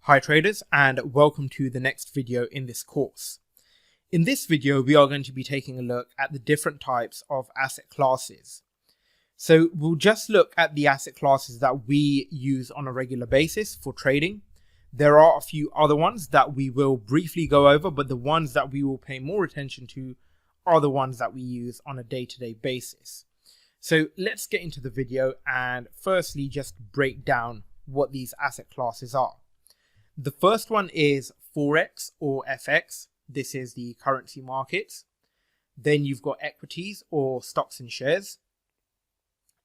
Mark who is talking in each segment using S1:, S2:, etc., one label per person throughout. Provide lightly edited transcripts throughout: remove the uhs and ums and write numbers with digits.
S1: Hi traders, and welcome to the next video in this course. In this video, we are going to be taking a look at the different types of asset classes. So we'll just look at the asset classes that we use on a regular basis for trading. There are a few other ones that we will briefly go over, but the ones that we will pay more attention to are the ones that we use on a day-to-day basis. So let's get into the video and firstly just break down what these asset classes are. The first one is Forex or FX. This is the currency markets. Then you've got equities or stocks and shares.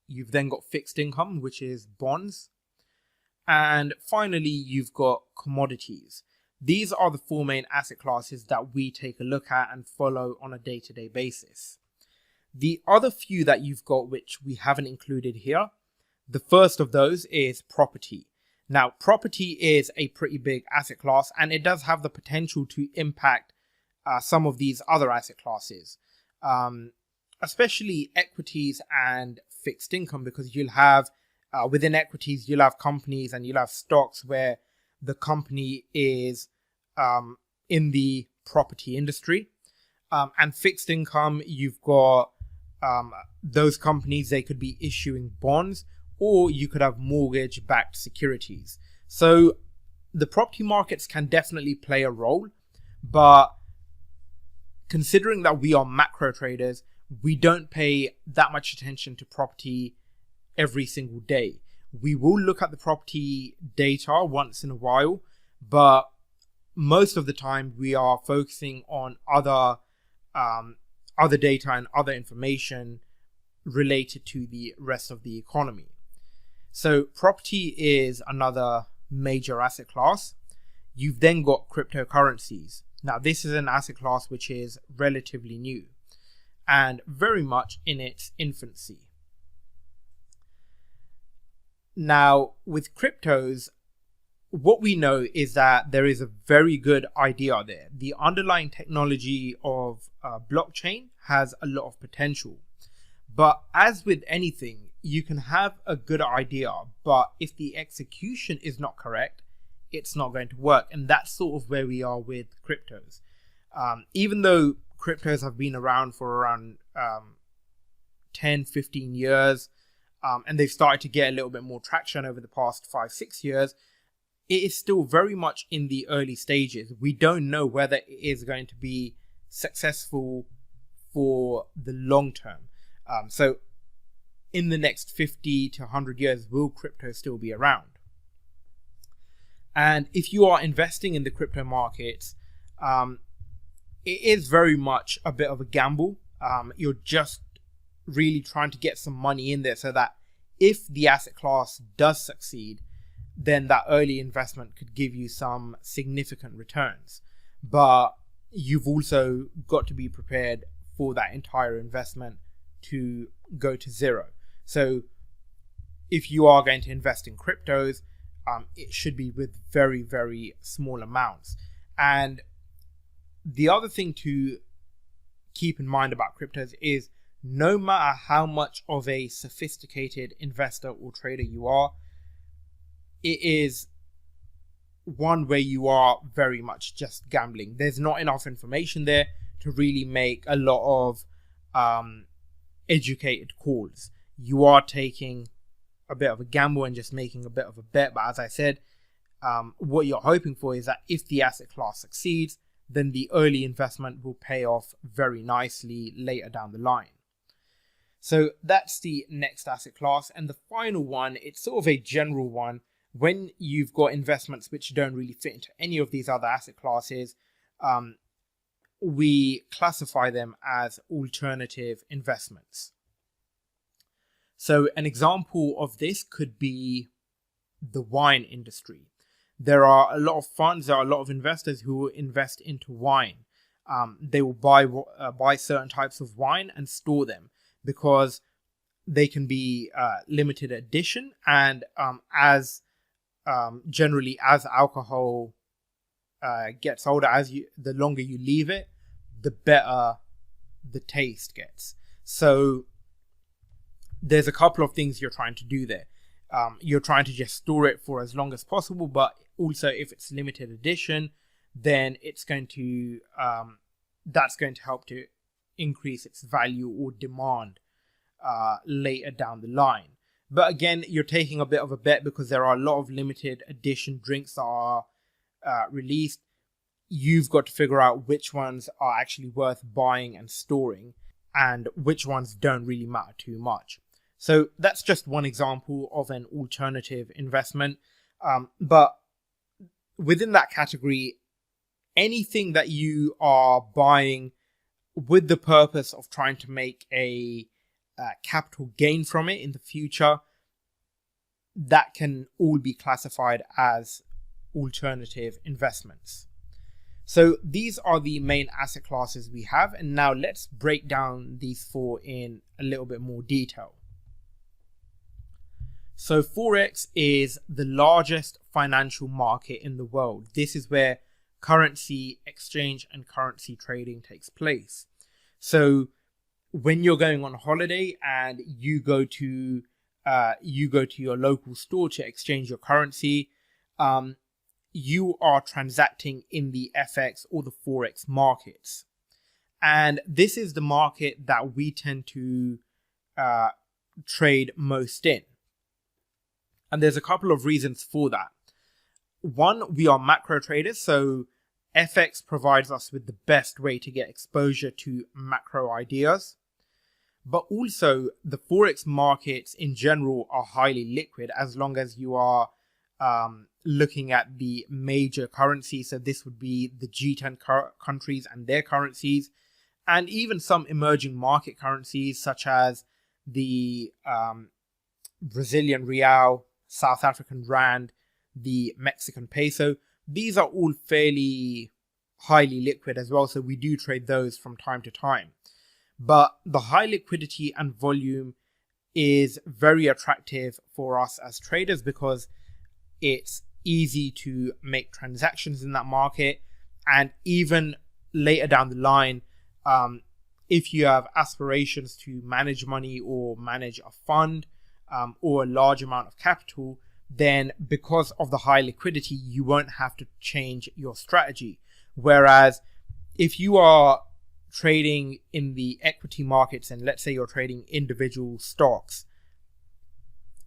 S1: You've then got fixed income, which is bonds. And finally, you've got commodities. These are the four main asset classes that we take a look at and follow on a day-to-day basis. The other few that you've got, which we haven't included here, the first of those is property. Now, property is a pretty big asset class, and it does have the potential to impact some of these other asset classes, especially equities and fixed income, because you'll have, within equities, you'll have companies and you'll have stocks where the company is in the property industry. And fixed income, you've got those companies, they could be issuing bonds, or you could have mortgage-backed securities. So the property markets can definitely play a role, but considering that we are macro traders, we don't pay that much attention to property every single day. We will look at the property data once in a while, but most of the time we are focusing on other data and other information related to the rest of the economy. So property is another major asset class. You've then got cryptocurrencies. Now, this is an asset class which is relatively new and very much in its infancy. Now, with cryptos, what we know is that there is a very good idea there. The underlying technology of blockchain has a lot of potential. But as with anything, you can have a good idea, but if the execution is not correct, it's not going to work. And that's sort of where we are with cryptos. Even though cryptos have been around for around 10, 15 years, and they've started to get a little bit more traction over the past 5-6 years, it is still very much in the early stages. We don't know whether it is going to be successful for the long term. So in the next 50 to 100 years, will crypto still be around? And if you are investing in the crypto markets, it is very much a bit of a gamble. You're just really trying to get some money in there so that if the asset class does succeed, then that early investment could give you some significant returns. But you've also got to be prepared for that entire investment to go to zero. So if you are going to invest in cryptos, it should be with very, very small amounts. And the other thing to keep in mind about cryptos is no matter how much of a sophisticated investor or trader you are, it is one where you are very much just gambling. There's not enough information there to really make a lot of educated calls. You are taking a bit of a gamble and just making a bit of a bet. But as I said, what you're hoping for is that if the asset class succeeds, then the early investment will pay off very nicely later down the line. So that's the next asset class. And the final one, it's sort of a general one. When you've got investments which don't really fit into any of these other asset classes, we classify them as alternative investments. So an example of this could be the wine industry. There are a lot of funds, there are a lot of investors who will invest into wine. They will buy certain types of wine and store them because they can be limited edition, and generally as alcohol gets older, the longer you leave it, the better the taste gets. So there's a couple of things you're trying to do there. You're trying to just store it for as long as possible, but also if it's limited edition, then it's going to that's going to help to increase its value or demand later down the line. But again, you're taking a bit of a bet because there are a lot of limited edition drinks that are released. You've got to figure out which ones are actually worth buying and storing and which ones don't really matter too much. So that's just one example of an alternative investment. But within that category, anything that you are buying with the purpose of trying to make a capital gain from it in the future, that can all be classified as alternative investments. So these are the main asset classes we have, and now let's break down these four in a little bit more detail. So Forex is the largest financial market in the world. This is where currency exchange and currency trading takes place. So when you're going on holiday and you go to your local store to exchange your currency, you are transacting in the FX or the Forex markets. And this is the market that we tend to trade most in. And there's a couple of reasons for that. One, we are macro traders, so FX provides us with the best way to get exposure to macro ideas. But also, the Forex markets in general are highly liquid as long as you are looking at the major currencies. So this would be the G10 countries and their currencies, and even some emerging market currencies such as the Brazilian real, South African rand, the Mexican peso. These are all fairly highly liquid as well, so we do trade those from time to time. But the high liquidity and volume is very attractive for us as traders because it's easy to make transactions in that market. And even later down the line, if you have aspirations to manage money or manage a fund or a large amount of capital, then because of the high liquidity, you won't have to change your strategy. Whereas if you are trading in the equity markets and let's say you're trading individual stocks,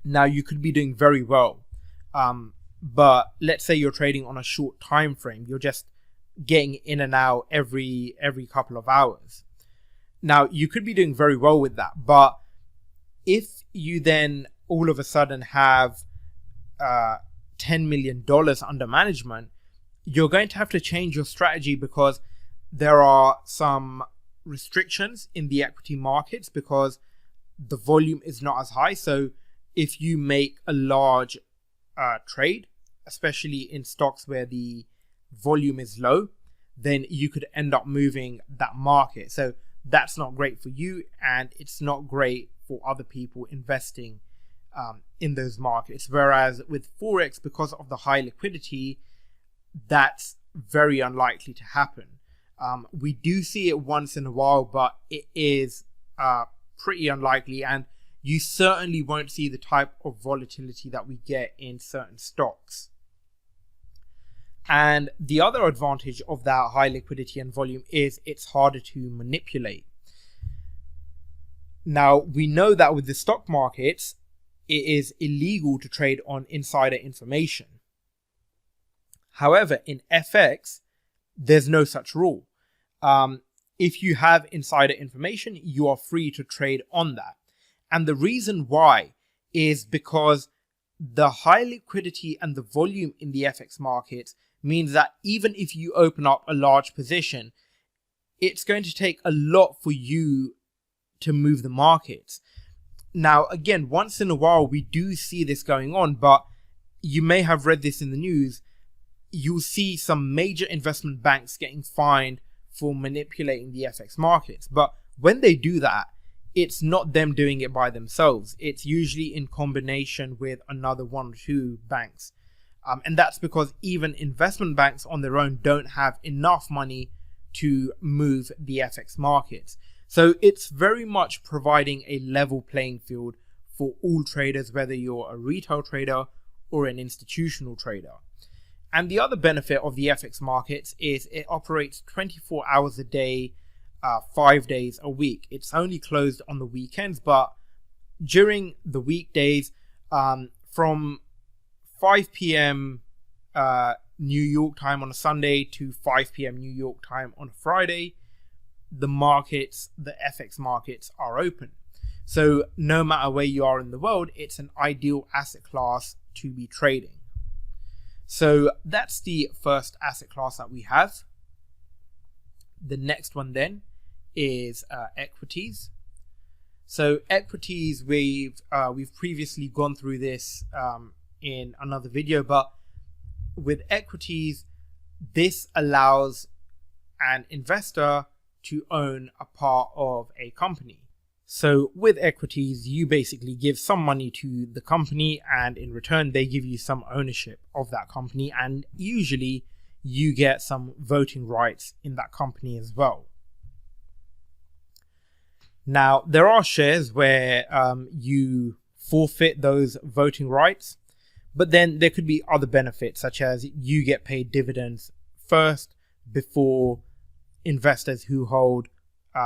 S1: now you could be doing very well. But let's say you're trading on a short time frame, you're just getting in and out every couple of hours. Now you could be doing very well with that, but if you then all of a sudden have $10 million under management, you're going to have to change your strategy because there are some restrictions in the equity markets because the volume is not as high. So if you make a large trade, especially in stocks where the volume is low, then you could end up moving that market. So that's not great for you, and it's not great for other people investing in those markets. Whereas with Forex, because of the high liquidity, that's very unlikely to happen. We do see it once in a while, but it is pretty unlikely, and you certainly won't see the type of volatility that we get in certain stocks. And the other advantage of that high liquidity and volume is it's harder to manipulate. Now, we know that with the stock markets, it is illegal to trade on insider information. However, in FX, there's no such rule. If you have insider information, you are free to trade on that. And the reason why is because the high liquidity and the volume in the FX markets means that even if you open up a large position, it's going to take a lot for you to move the markets. Now, again, once in a while, we do see this going on, but you may have read this in the news. You'll see some major investment banks getting fined for manipulating the FX markets. But when they do that, it's not them doing it by themselves. It's usually in combination with another one or two banks. And that's because even investment banks on their own don't have enough money to move the FX markets. So it's very much providing a level playing field for all traders, whether you're a retail trader or an institutional trader. And the other benefit of the FX markets is it operates 24 hours a day, 5 days a week. It's only closed on the weekends, but during the weekdays, from 5 p.m. New York time on a Sunday to 5 p.m. New York time on a Friday, the FX markets are open. So no matter where you are in the world, it's an ideal asset class to be trading. So that's the first asset class that we have. The next one then is equities. So equities, we've previously gone through this in another video, but with equities, this allows an investor to own a part of a company. So with equities, you basically give some money to the company, and in return, they give you some ownership of that company, and usually you get some voting rights in that company as well. Now, there are shares where you forfeit those voting rights, but then there could be other benefits, such as you get paid dividends first before investors who hold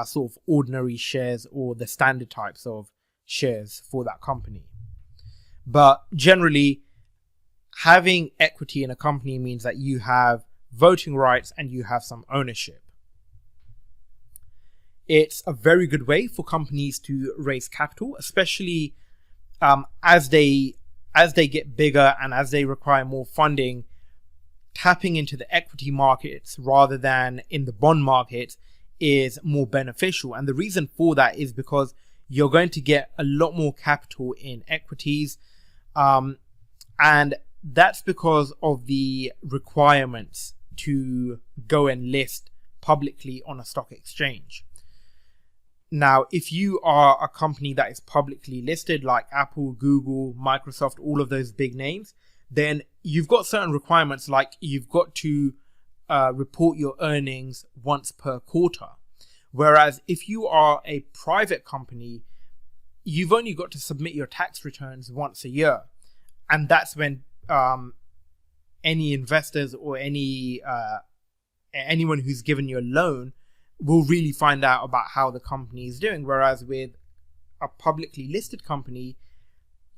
S1: sort of ordinary shares or the standard types of shares for that company. But generally, having equity in a company means that you have voting rights and you have some ownership. It's a very good way for companies to raise capital, especially as they get bigger and as they require more funding. Tapping into the equity markets rather than in the bond market is more beneficial. And the reason for that is because you're going to get a lot more capital in equities. And that's because of the requirements to go and list publicly on a stock exchange. Now, if you are a company that is publicly listed like Apple, Google, Microsoft, all of those big names, then you've got certain requirements, like you've got to report your earnings once per quarter. Whereas if you are a private company, you've only got to submit your tax returns once a year. And that's when any investors or anyone who's given you a loan will really find out about how the company is doing. Whereas with a publicly listed company,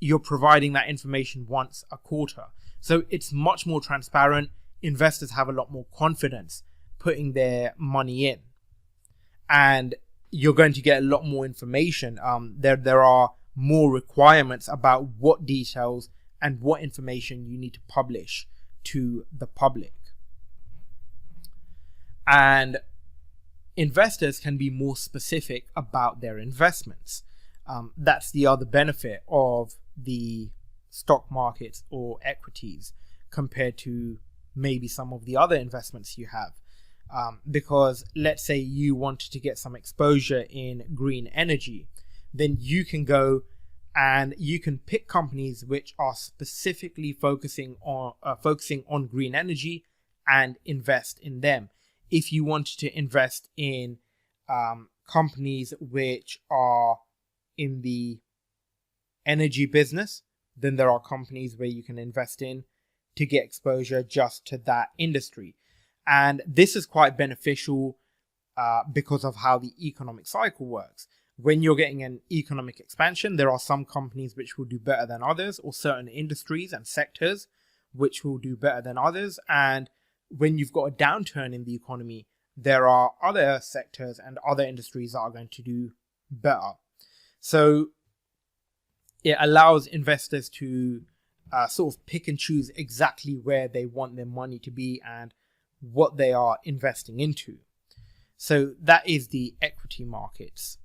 S1: you're providing that information once a quarter. So it's much more transparent. Investors have a lot more confidence putting their money in. And you're going to get a lot more information. There are more requirements about what details and what information you need to publish to the public. And investors can be more specific about their investments. That's the other benefit of the stock markets or equities compared to maybe some of the other investments you have. Because let's say you wanted to get some exposure in green energy, then you can go and you can pick companies which are specifically focusing on green energy and invest in them. If you wanted to invest in companies which are in the energy business, then there are companies where you can invest in to get exposure just to that industry. And this is quite beneficial because of how the economic cycle works. When you're getting an economic expansion, there are some companies which will do better than others, or certain industries and sectors which will do better than others. And when you've got a downturn in the economy, there are other sectors and other industries that are going to do better. So it allows investors to sort of pick and choose exactly where they want their money to be and what they are investing into. So that is the equity markets.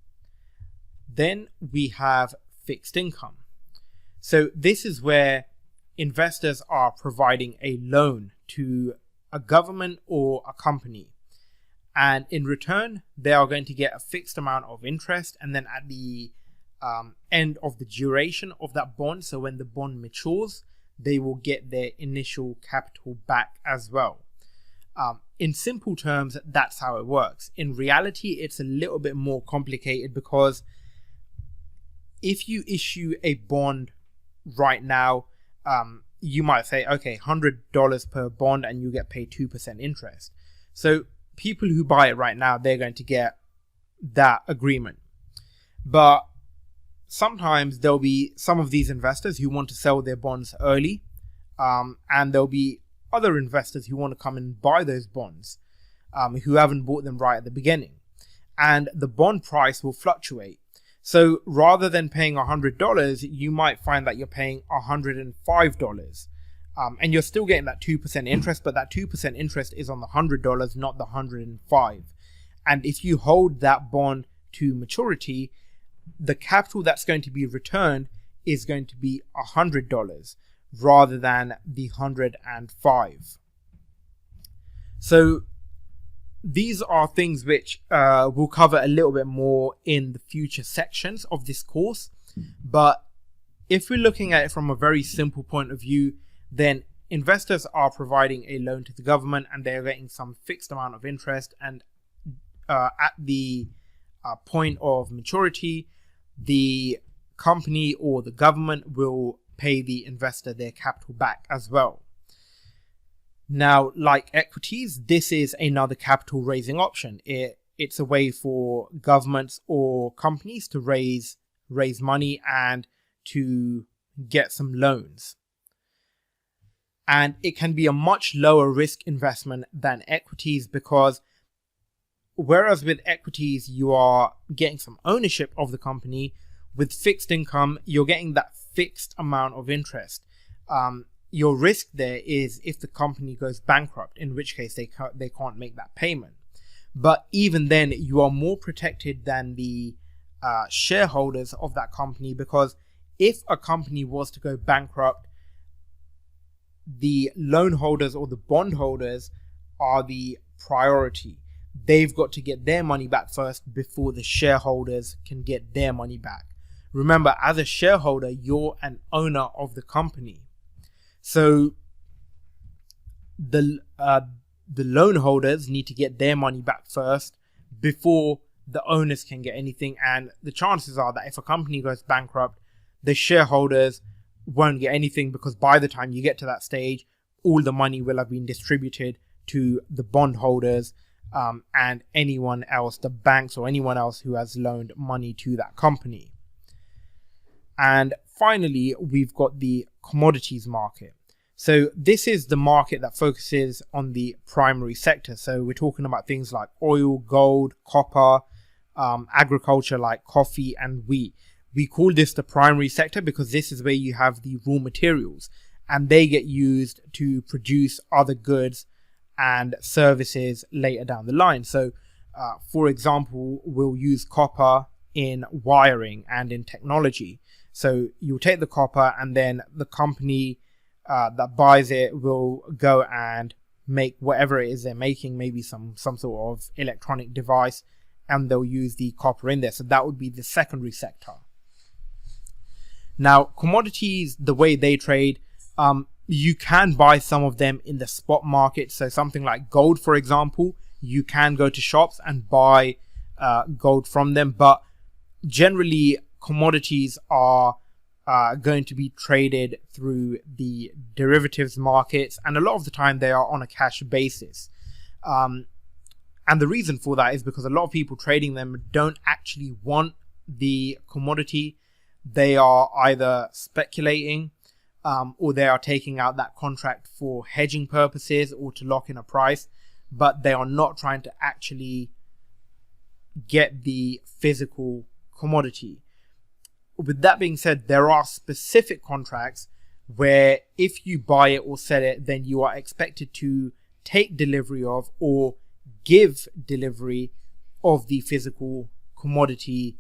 S1: Then we have fixed income. So this is where investors are providing a loan to a government or a company. And in return, they are going to get a fixed amount of interest. And then at the end of the duration of that bond, so when the bond matures, they will get their initial capital back as well. In simple terms, that's how it works. In reality, it's a little bit more complicated, because if you issue a bond right now, you might say, okay, $100 per bond and you get paid 2% interest. So people who buy it right now, they're going to get that agreement. But sometimes there'll be some of these investors who want to sell their bonds early, and there'll be other investors who want to come and buy those bonds, who haven't bought them right at the beginning. And the bond price will fluctuate. So rather than paying $100, you might find that you're paying $105. And you're still getting that 2% interest, but that 2% interest is on the $100, not the $105. And if you hold that bond to maturity, the capital that's going to be returned is going to be $100 rather than the $105. So these are things which we'll cover a little bit more in the future sections of this course. But if we're looking at it from a very simple point of view, then investors are providing a loan to the government and they're getting some fixed amount of interest. And at the point of maturity, the company or the government will pay the investor their capital back as well. Now, like equities, this is another capital raising option. It's a way for governments or companies to raise money and to get some loans. And it can be a much lower risk investment than equities, because whereas with equities, you are getting some ownership of the company, with fixed income, you're getting that fixed amount of interest. Your risk there is if the company goes bankrupt, in which case they can't make that payment. But even then, you are more protected than the shareholders of that company, because if a company was to go bankrupt, the loan holders or the bond holders are the priority. They've got to get their money back first before the shareholders can get their money back. Remember, as a shareholder, you're an owner of the company. So the loan holders need to get their money back first before the owners can get anything. And the chances are that if a company goes bankrupt, the shareholders won't get anything, because by the time you get to that stage, all the money will have been distributed to the bondholders and anyone else, the banks or anyone else who has loaned money to that company. And finally, we've got the commodities market. So this is the market that focuses on the primary sector. So we're talking about things like oil, gold, copper, agriculture like coffee and wheat. We call this the primary sector because this is where you have the raw materials and they get used to produce other goods and services later down the line. So for example, we'll use copper in wiring and in technology. So you'll take the copper and then the company that buys it will go and make whatever it is they're making, maybe some sort of electronic device, and they'll use the copper in there. So that would be the secondary sector. Now, commodities, the way they trade, you can buy some of them in the spot market. So something like gold, for example, you can go to shops and buy gold from them. But generally, commodities are going to be traded through the derivatives markets. And a lot of the time, they are on a cash basis. And the reason for that is because a lot of people trading them don't actually want the commodity. They are either speculating or they are taking out that contract for hedging purposes or to lock in a price, but they are not trying to actually get the physical commodity. With that being said, there are specific contracts where if you buy it or sell it, then you are expected to take delivery of or give delivery of the physical commodity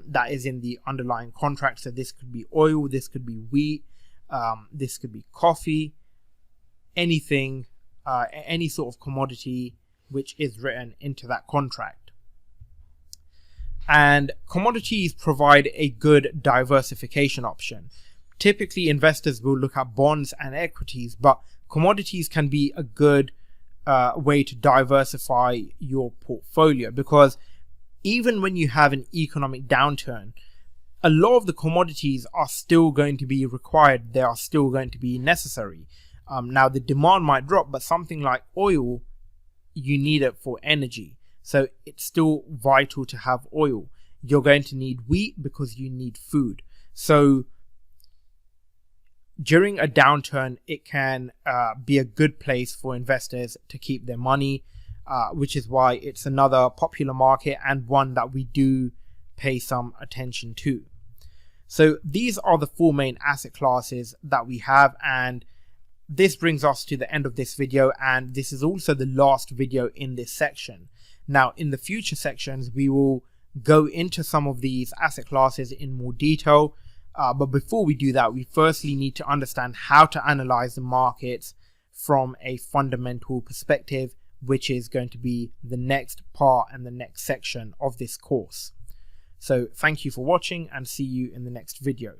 S1: that is in the underlying contract. So this could be oil, this could be wheat, this could be coffee, anything, any sort of commodity which is written into that contract. And commodities provide a good diversification option. Typically, investors will look at bonds and equities, but commodities can be a good way to diversify your portfolio, because even when you have an economic downturn, a lot of the commodities are still going to be required. They are still going to be necessary. Now the demand might drop, but something like oil, you need it for energy. So it's still vital to have oil. You're going to need wheat because you need food. So during a downturn, it can be a good place for investors to keep their money, which is why it's another popular market and one that we do pay some attention to. So these are the four main asset classes that we have, and this brings us to the end of this video, and this is also the last video in this section. Now in the future sections we will go into some of these asset classes in more detail, but before we do that, we firstly need to understand how to analyze the markets from a fundamental perspective, which is going to be the next part and the next section of this course. So thank you for watching, and see you in the next video.